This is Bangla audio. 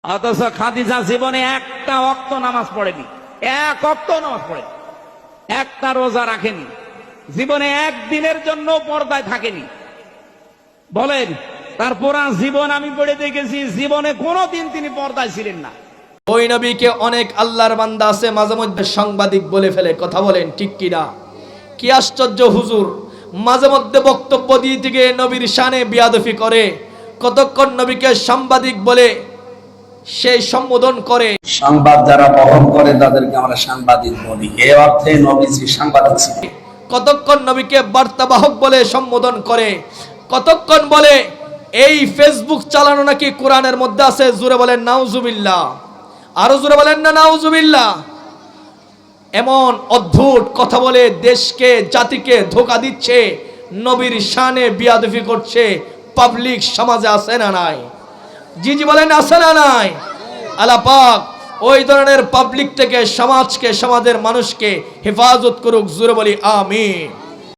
অথচ খাদিজা জীবনে একটা ওয়াক্ত নামাজ পড়েনি, এক ওয়াক্ত নামাজ পড়েনি, একটা রোজা রাখেনি, জীবনে একদিনের জন্য পর্দায় থাকেনি। বলেন, তার পুরা জীবন আমি পড়ে দেখেছি, জীবনে কোনোদিন তিনি পর্দায় ছিলেন না। ওই নবীকে অনেক আল্লাহর বান্দা আছে মাঝে মধ্যে সাংবাদিক বলে ফেলে, কথা বলেন ঠিক কিনা? কি আশ্চর্য হুজুর, মাঝে মধ্যে বক্তব্য দিয়ে থেকে নবীর শানে বিয়াদফি করে, কতক্ষণ নবীকে সাংবাদিক বলে সেই সম্বোধন করে। সংবাদ যারা বহন করে তাদেরকে আমরা সাংবাদিক বলি, এই অর্থে নবীজি সাংবাদিক ছিলেন। কতক্ষণ নবীকে বার্তাবাহক বলে সম্বোধন করে, কতক্ষণ বলে এই ফেসবুক চালানো নাকি কোরআনের মধ্যে আছে। জোরে বলেন নাউজুবিল্লাহ, আরো জোরে বলেন না নাউজুবিল্লাহ। এমন অদ্ভুত কথা বলে দেশকে জাতিকে ধোঁকা দিচ্ছে, নবীর শানে বিয়াদফি করছে। পাবলিক সমাজে আছে না নাই? জি জি বলেন, আছে না নাই? আল্লাহ পাক ওই ধরনের পাবলিক থেকে সমাজকে, সমাজের মানুষকে হেফাজত করুক। জোরে বলি আমিন।